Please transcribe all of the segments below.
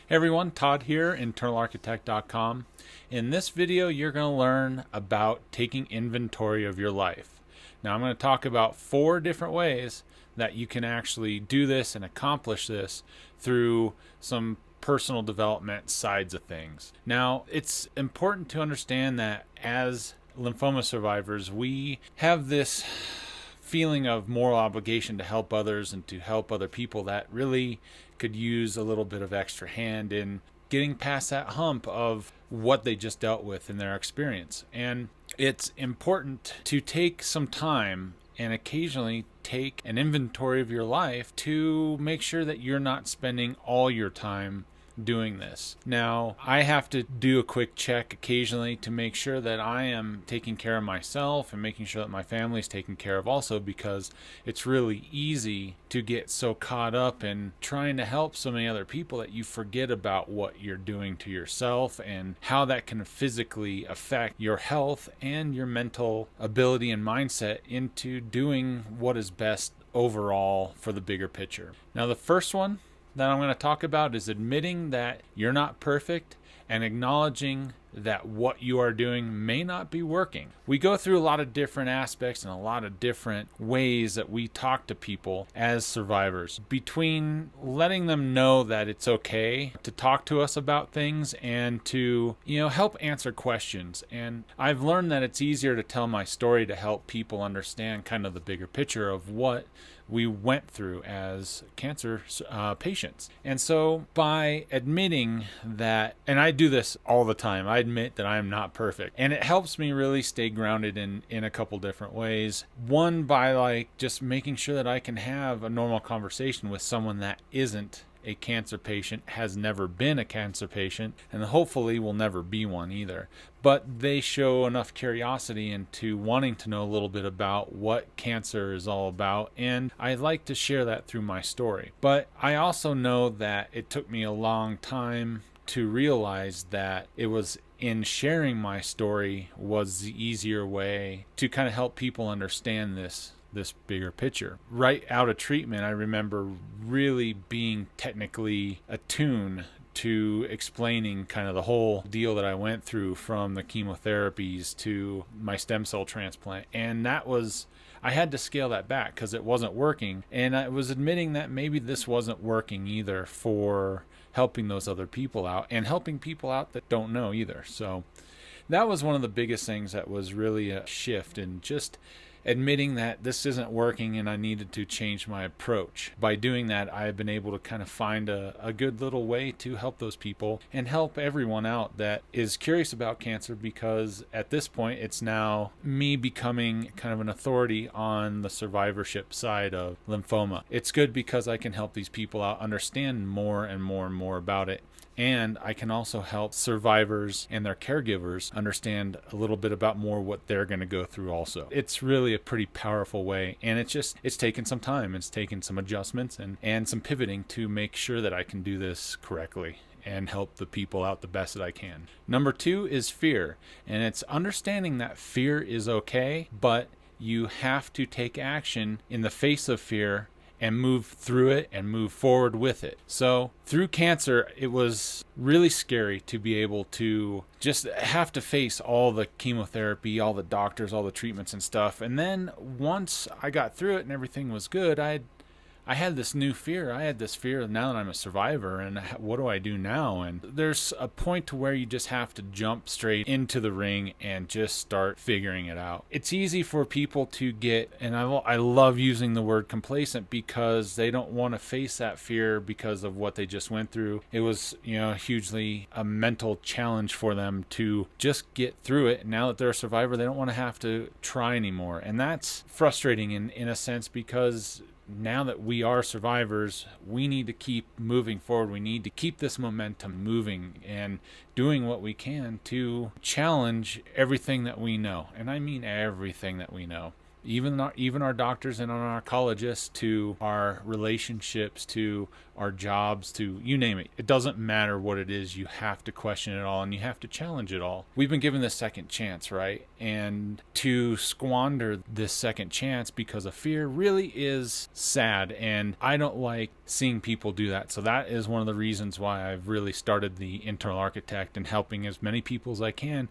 Hey everyone, Todd here, internalarchitect.com. In this video, you're going to learn about taking inventory of your life. Now, I'm going to talk about 4 different ways that you can actually do this and accomplish this through some personal development sides of things. Now, it's important to understand that as lymphoma survivors, we have this feeling of moral obligation to help others and to help other people that really could use a little bit of extra hand in getting past that hump of what they just dealt with in their experience. And it's important to take some time and occasionally take an inventory of your life to make sure that you're not spending all your time doing this. Now, I have to do a quick check occasionally to make sure that I am taking care of myself and making sure that my family is taken care of also, because it's really easy to get so caught up in trying to help so many other people that you forget about what you're doing to yourself and how that can physically affect your health and your mental ability and mindset into doing what is best overall for the bigger picture. Now, the first one that I'm going to talk about is admitting that you're not perfect and acknowledging that what you are doing may not be working. We go through a lot of different aspects and a lot of different ways that we talk to people as survivors, between letting them know that it's okay to talk to us about things and to, help answer questions. And I've learned that it's easier to tell my story to help people understand kind of the bigger picture of what we went through as cancer patients. And so by admitting that, and I do this all the time, I admit that I am not perfect. And it helps me really stay grounded in a couple different ways. One, by just making sure that I can have a normal conversation with someone that isn't a cancer patient, has never been a cancer patient, and hopefully will never be one either. But they show enough curiosity into wanting to know a little bit about what cancer is all about, and I like to share that through my story. But I also know that it took me a long time to realize that it was in sharing my story was the easier way to kind of help people understand this bigger picture. Right out of treatment, I remember really being technically attuned to explaining kind of the whole deal that I went through, from the chemotherapies to my stem cell transplant. And I had to scale that back because it wasn't working. And I was admitting that maybe this wasn't working either for helping those other people out and helping people out that don't know either. So that was one of the biggest things that was really a shift in just admitting that this isn't working and I needed to change my approach. By doing that, I've been able to kind of find a good little way to help those people and help everyone out that is curious about cancer, because at this point, it's now me becoming kind of an authority on the survivorship side of lymphoma. It's good because I can help these people out understand more and more and more about it. And I can also help survivors and their caregivers understand a little bit about more what they're going to go through also. It's really a pretty powerful way. And it's taken some time. It's taken some adjustments and some pivoting to make sure that I can do this correctly and help the people out the best that I can. Number 2 is fear. And it's understanding that fear is okay, but you have to take action in the face of fear and move through it and move forward with it. So through cancer, it was really scary to be able to just have to face all the chemotherapy, all the doctors, all the treatments and stuff. And then once I got through it and everything was good, I had this new fear. I had this fear now that I'm a survivor, and what do I do now? And there's a point to where you just have to jump straight into the ring and just start figuring it out. It's easy for people to get, and I love using the word complacent, because they don't want to face that fear because of what they just went through. It was, hugely a mental challenge for them to just get through it. And now that they're a survivor, they don't want to have to try anymore. And that's frustrating in a sense, because now that we are survivors, we need to keep moving forward. We need to keep this momentum moving and doing what we can to challenge everything that we know. And I mean everything that we know. Even our doctors and our oncologists, to our relationships, to our jobs, to you name it. It doesn't matter what it is. You have to question it all and you have to challenge it all. We've been given this second chance, right? And to squander this second chance because of fear really is sad. And I don't like seeing people do that. So that is one of the reasons why I've really started the Internal Architect and helping as many people as I can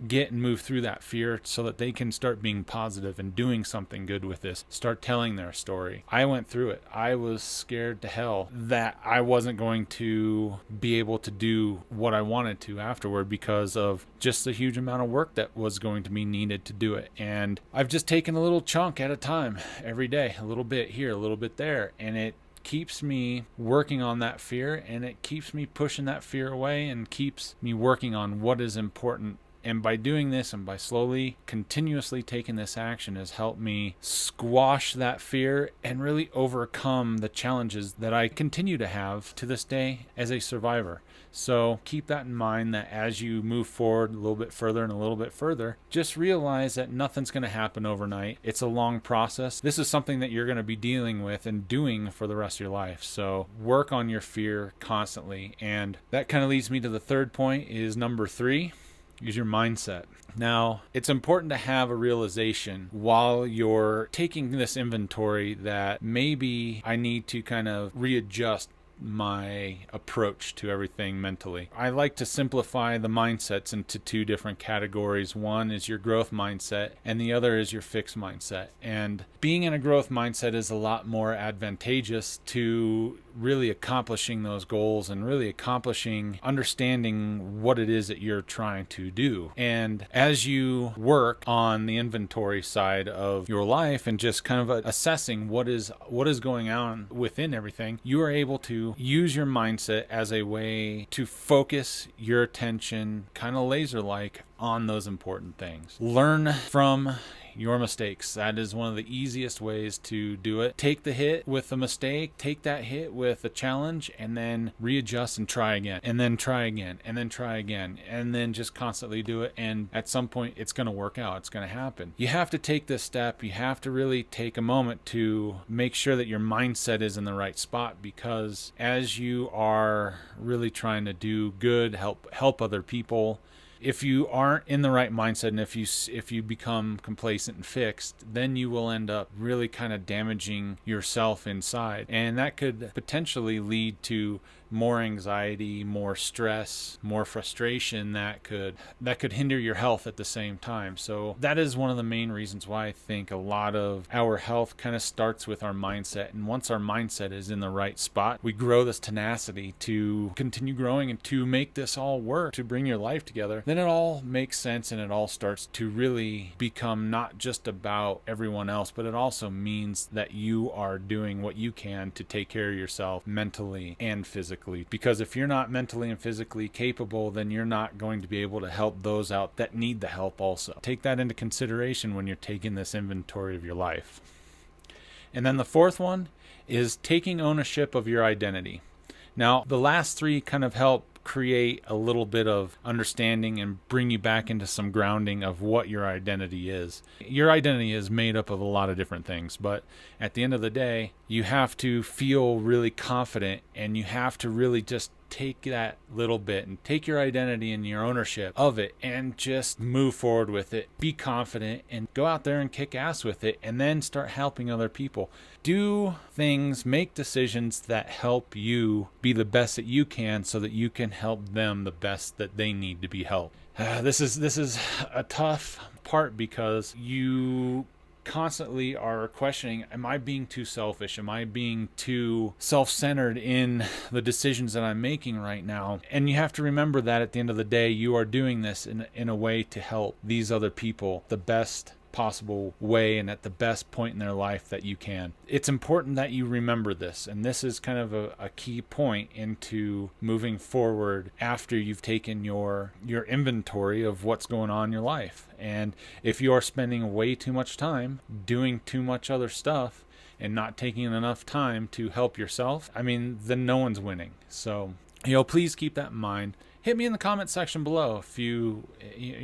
get and move through that fear so that they can start being positive and doing something good with this, start telling their story. I went through it. I was scared to hell that I wasn't going to be able to do what I wanted to afterward because of just the huge amount of work that was going to be needed to do it. And I've just taken a little chunk at a time every day, a little bit here, a little bit there, and it keeps me working on that fear, and it keeps me pushing that fear away and keeps me working on what is important. And by doing this and by slowly, continuously taking this action has helped me squash that fear and really overcome the challenges that I continue to have to this day as a survivor. So keep that in mind, that as you move forward a little bit further and a little bit further, just realize that nothing's going to happen overnight. It's a long process. This is something that you're going to be dealing with and doing for the rest of your life. So work on your fear constantly. And that kind of leads me to the third point, is number 3. Use your mindset. Now, it's important to have a realization while you're taking this inventory that maybe I need to kind of readjust my approach to everything mentally. I like to simplify the mindsets into 2 different categories. One is your growth mindset and the other is your fixed mindset. And being in a growth mindset is a lot more advantageous to really accomplishing those goals and really understanding what it is that you're trying to do. And as you work on the inventory side of your life and just kind of assessing what is going on within everything, you are able to use your mindset as a way to focus your attention kind of laser-like on those important things. Learn from your mistakes. That is one of the easiest ways to do it. Take the hit with a mistake, take that hit with a challenge, and then readjust and try again, and then try again, and then try again, and then just constantly do it. And at some point, it's going to work out. It's going to happen. You have to take this step. You have to really take a moment to make sure that your mindset is in the right spot, because as you are really trying to do good, help other people, if you aren't in the right mindset and if you become complacent and fixed, then you will end up really kind of damaging yourself inside. And that could potentially lead to more anxiety, more stress, more frustration that could hinder your health at the same time. So that is one of the main reasons why I think a lot of our health kind of starts with our mindset. And once our mindset is in the right spot, we grow this tenacity to continue growing and to make this all work, to bring your life together. Then it all makes sense and it all starts to really become not just about everyone else, but it also means that you are doing what you can to take care of yourself mentally and physically. Because if you're not mentally and physically capable, then you're not going to be able to help those out that need the help also. Take that into consideration when you're taking this inventory of your life. And then the fourth one is taking ownership of your identity. Now, the last 3 kind of help create a little bit of understanding and bring you back into some grounding of what your identity is. Your identity is made up of a lot of different things, but at the end of the day, you have to feel really confident and you have to really just take that little bit and take your identity and your ownership of it and just move forward with it. Be confident and go out there and kick ass with it, and then start helping other people. Do things, make decisions that help you be the best that you can so that you can help them the best that they need to be helped. This is a tough part because you constantly are questioning, am I being too selfish? Am I being too self-centered in the decisions that I'm making right now? And you have to remember that at the end of the day, you are doing this in a way to help these other people the best possible way and at the best point in their life that you can. It's important that you remember this, and this is kind of a key point into moving forward after you've taken your inventory of what's going on in your life. And if you are spending way too much time doing too much other stuff and not taking enough time to help yourself, then no one's winning. So, please keep that in mind. Hit me in the comment section below if you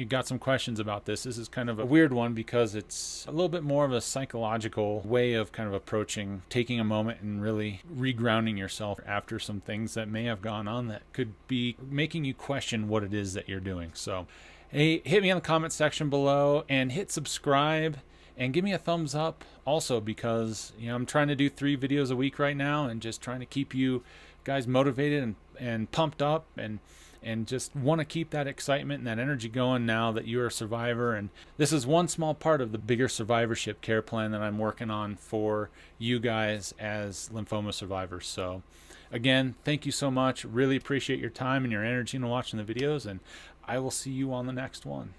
got some questions about this. This is kind of a weird one because it's a little bit more of a psychological way of kind of approaching taking a moment and really regrounding yourself after some things that may have gone on that could be making you question what it is that you're doing. So, hey, hit me in the comment section below and hit subscribe And give me a thumbs up also, because I'm trying to do 3 videos a week right now, and just trying to keep you guys motivated and pumped up, and just want to keep that excitement and that energy going now that you're a survivor. And this is one small part of the bigger survivorship care plan that I'm working on for you guys as lymphoma survivors. So again, thank you so much. Really appreciate your time and your energy in watching the videos, and I will see you on the next one.